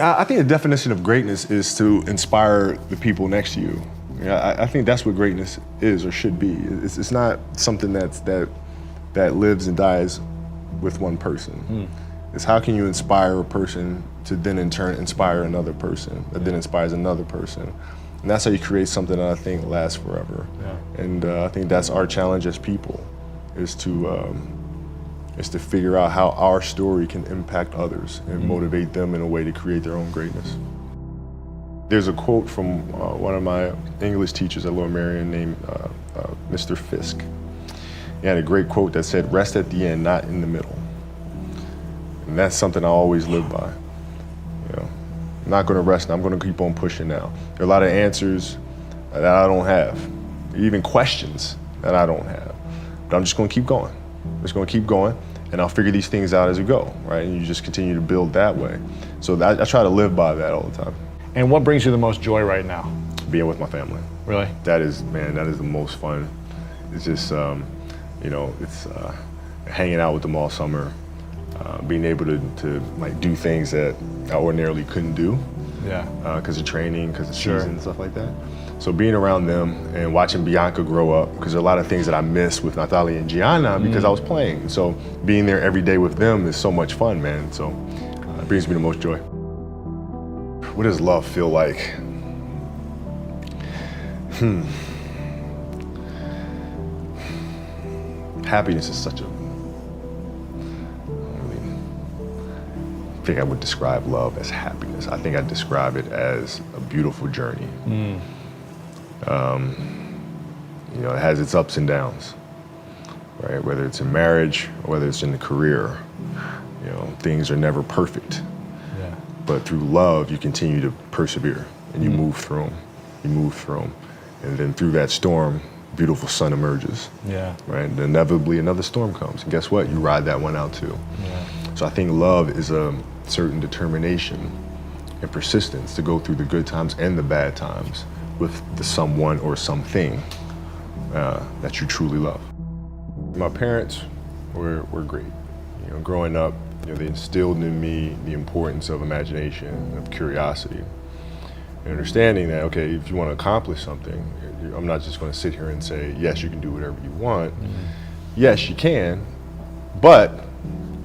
I think the definition of greatness is to inspire the people next to you. I think that's what greatness is or should be. It's not something that lives and dies with one person. It's how can you inspire a person to then in turn inspire another person that then inspires another person. And that's how you create something that I think lasts forever. Yeah. And I think that's our challenge as people, is to figure out how our story can impact others and motivate them in a way to create their own greatness. There's a quote from one of my English teachers at Lower Merion named Mr. Fisk. He had a great quote that said, "Rest at the end, not in the middle." And that's something I always live by. You know, I'm not gonna rest, I'm gonna keep on pushing now. There are a lot of answers that I don't have, even questions that I don't have. But I'm just gonna keep going. I'm just gonna keep going, and I'll figure these things out as we go, right? And you just continue to build that way. So I try to live by that all the time. And what brings you the most joy right now? Being with my family. Really? That is the most fun. It's just, it's hanging out with them all summer, being able to like do things that I ordinarily couldn't do. Yeah. Because of training, because of season and stuff like that. So being around them and watching Bianca grow up, because there are a lot of things that I miss with Natalia and Gianna because I was playing. So being there every day with them is so much fun, man. So it brings me the most joy. What does love feel like? Happiness is such a, I think I would describe love as happiness. I think I describe it as a beautiful journey. It has its ups and downs, right? Whether it's in marriage or whether it's in the career, things are never perfect. Yeah. But through love, you continue to persevere and you move through them. You move through them. And then through that storm, beautiful sun emerges. Yeah. Right? And inevitably another storm comes. And guess what? You ride that one out too. Yeah. So I think love is a certain determination and persistence to go through the good times and the bad times with the someone or something that you truly love. My parents were great. Growing up, they instilled in me the importance of imagination, of curiosity, and understanding that, okay, if you want to accomplish something, I'm not just going to sit here and say, yes, you can do whatever you want. Yes, you can, but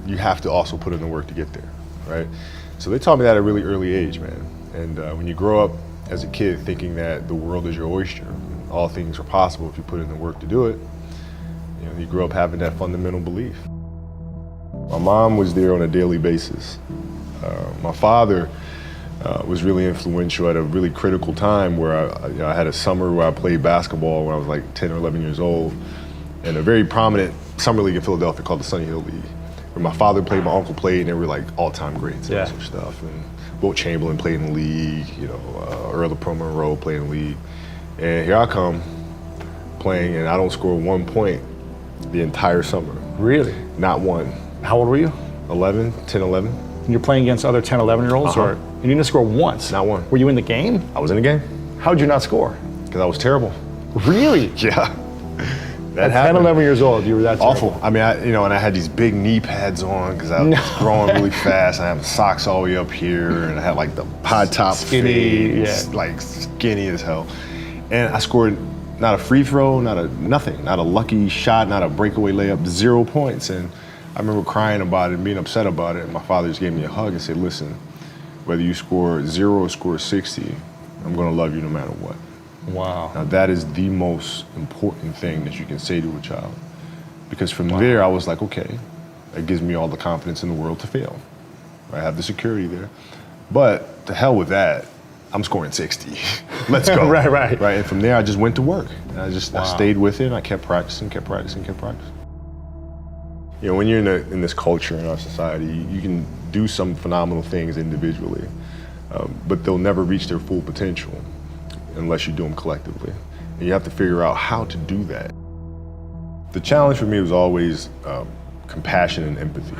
you have to also put in the work to get there, right? So they taught me that at a really early age, man. And when you grow up as a kid thinking that the world is your oyster, and all things are possible if you put in the work to do it, you grow up having that fundamental belief. My mom was there on a daily basis. My father was really influential at a really critical time where I had a summer where I played basketball when I was like 10 or 11 years old, in a very prominent summer league in Philadelphia called the Sunny Hill League, where my father played, my uncle played, and they were like all-time greats and such stuff. And Wilt Chamberlain played in the league, Earl Pro Monroe played in the league. And here I come playing, and I don't score 1 point the entire summer. Really? Not one. How old were you? 11, 10, 11. And you're playing against other 10, 11-year-olds? Or you didn't score once? Not one. Were you in the game? I was in the game. How'd you not score? Because I was terrible. Really? Yeah. At 10, 11 years old, you were that terrible. Awful. I mean, and I had these big knee pads on because I was growing really fast. I had socks all the way up here, and I had like the high top skinny, fades, like skinny as hell. And I scored not a free throw, nothing, not a lucky shot, not a breakaway layup, 0 points. And I remember crying about it and being upset about it. And my father just gave me a hug and said, listen, whether you score 0 or score 60, I'm gonna love you no matter what. Wow. Now that is the most important thing that you can say to a child. Because from there, I was like, okay, that gives me all the confidence in the world to fail. I have the security there. But to hell with that, I'm scoring 60. Let's go. Right. And from there, I just went to work. And I stayed with it, and I kept practicing. When you're in this culture in our society, you can do some phenomenal things individually, but they'll never reach their full potential unless you do them collectively. And you have to figure out how to do that. The challenge for me was always compassion and empathy.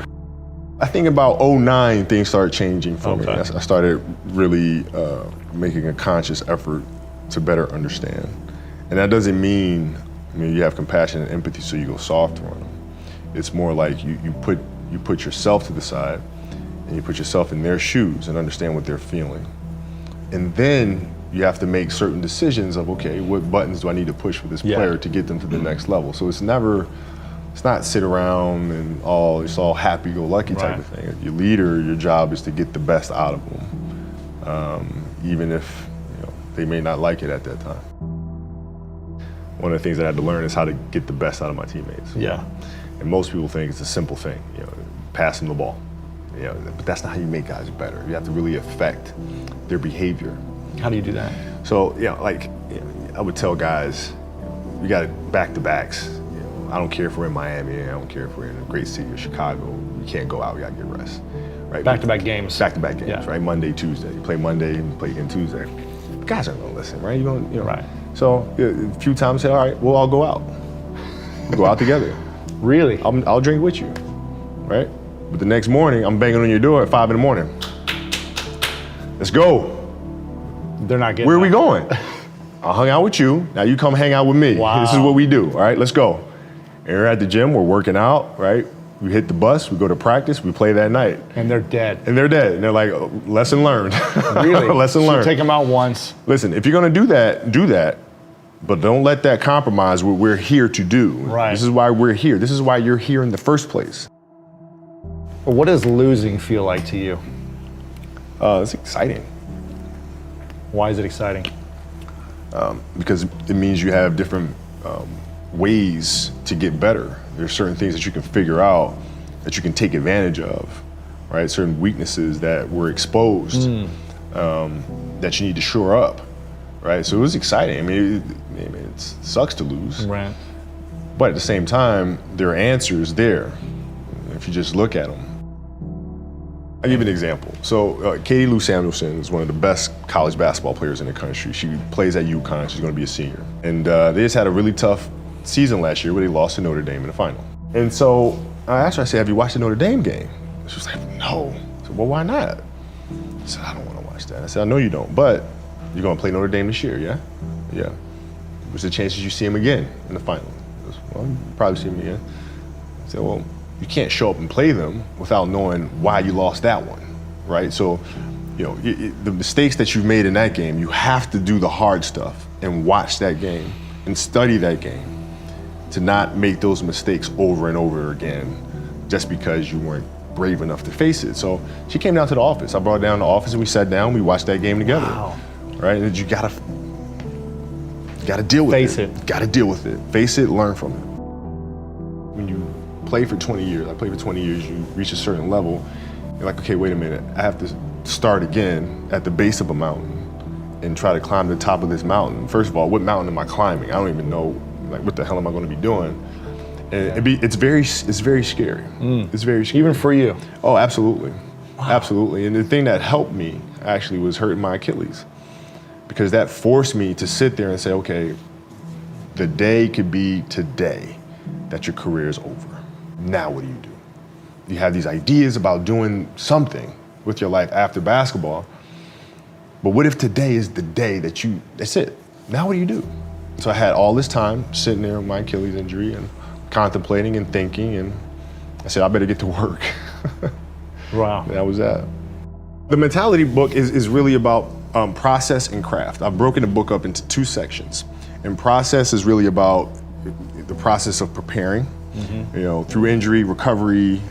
I think about 2009, things started changing for me. I started really making a conscious effort to better understand. And that doesn't mean, you have compassion and empathy so you go softer on them. It's more like you put yourself to the side and you put yourself in their shoes and understand what they're feeling. And then you have to make certain decisions of, okay, what buttons do I need to push for this player to get them to the next level? So it's not sit around and it's all happy-go-lucky type of thing. Your leader, your job is to get the best out of them, even if they may not like it at that time. One of the things that I had to learn is how to get the best out of my teammates. Yeah. And most people think it's a simple thing, pass them the ball. But that's not how you make guys better. You have to really affect their behavior. How do you do that? So, I would tell guys, you got back-to-backs. I don't care if we're in Miami, I don't care if we're in a great city of Chicago, you can't go out, you gotta get rest. Right? Back-to-back games. Back-to-back games, right? Monday, Tuesday. You play Monday, you play again Tuesday. Guys aren't gonna listen, right? Right. So a few times, say, all right, we'll all go out. We'll go out together. Really? I'll drink with you, right? But the next morning, I'm banging on your door at 5 in the morning. Let's go. They're not getting Where are we going? I hung out with you, now you come hang out with me. Wow. This is what we do, all right? Let's go. And we're at the gym, we're working out, right? We hit the bus, we go to practice, we play that night. And they're dead. And they're dead. And they're like, oh, lesson learned. Really? Lesson learned. Take them out once. Listen, if you're gonna do that, but don't let that compromise what we're here to do. Right. This is why we're here. This is why you're here in the first place. What does losing feel like to you? It's exciting. Why is it exciting? Because it means you have different ways to get better. There's certain things that you can figure out that you can take advantage of, right? Certain weaknesses that were exposed that you need to shore up, right? So it was exciting. I mean, it sucks to lose, Right. but at the same time, there are answers there if you just look at them. I'll give you an example. So Katie Lou Samuelson is one of the best college basketball players in the country. She plays at UConn. She's going to be a senior. And they just had a really tough season last year where they lost to Notre Dame in the final. And so I asked her, I said, have you watched the Notre Dame game? She was like, no. I said, well, why not? I said, I don't want to watch that. I said, I know you don't, but you're going to play Notre Dame this year, yeah? Yeah. What's the chances you see him again in the final? Goes, well, you probably see him again. I said, well, you can't show up and play them without knowing why you lost that one, right? So, the mistakes that you've made in that game, you have to do the hard stuff and watch that game and study that game to not make those mistakes over and over again just because you weren't brave enough to face it. So she came down to the office. I brought her down to the office and we sat down, we watched that game together. Wow. Right? And you gotta deal with Face it. Gotta deal with it. Face it, learn from it. When you play for 20 years, I played for 20 years, you reach a certain level, you're like, okay, wait a minute, I have to start again at the base of a mountain and try to climb the top of this mountain. First of all, what mountain am I climbing? I don't even know, like, what the hell am I gonna be doing? And it's very scary. It's very scary. Even for you? Oh, absolutely. Wow. Absolutely. And the thing that helped me actually was hurting my Achilles, because that forced me to sit there and say, okay, the day could be today that your career is over. Now what do? You have these ideas about doing something with your life after basketball, but what if today is the day that's it? Now what do you do? So I had all this time sitting there with my Achilles injury and contemplating and thinking, and I said, I better get to work. Wow. And that was that. The mentality book is really about process and craft. I've broken the book up into 2 sections. And process is really about the process of preparing, through injury, recovery,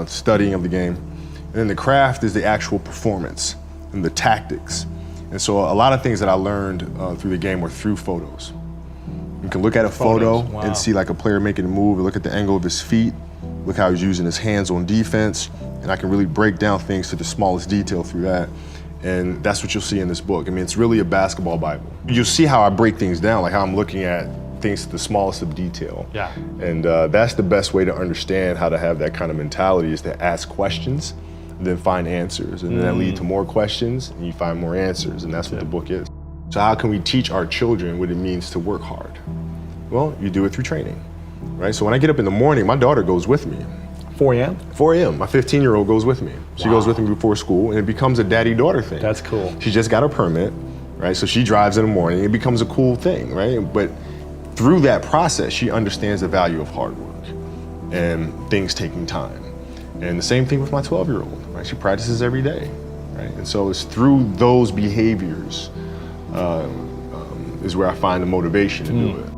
studying of the game. And then the craft is the actual performance and the tactics. And so a lot of things that I learned through the game were through photos. You can look at a photo and see like a player making a move, and look at the angle of his feet, look how he's using his hands on defense, and I can really break down things to the smallest detail through that. And that's what you'll see in this book. I mean, it's really a basketball Bible. You'll see how I break things down, like how I'm looking at things to the smallest of detail. Yeah. And that's the best way to understand how to have that kind of mentality, is to ask questions, then find answers. And then that lead to more questions, and you find more answers. And that's what the book is. So how can we teach our children what it means to work hard? Well, you do it through training, right? So when I get up in the morning, my daughter goes with me. 4 a.m.? 4 a.m. My 15-year-old goes with me. She goes with me before school, and it becomes a daddy-daughter thing. That's cool. She just got her permit, right? So she drives in the morning. It becomes a cool thing, right? But through that process, she understands the value of hard work and things taking time. And the same thing with my 12-year-old, right? She practices every day, right? And so it's through those behaviors is where I find the motivation to do it.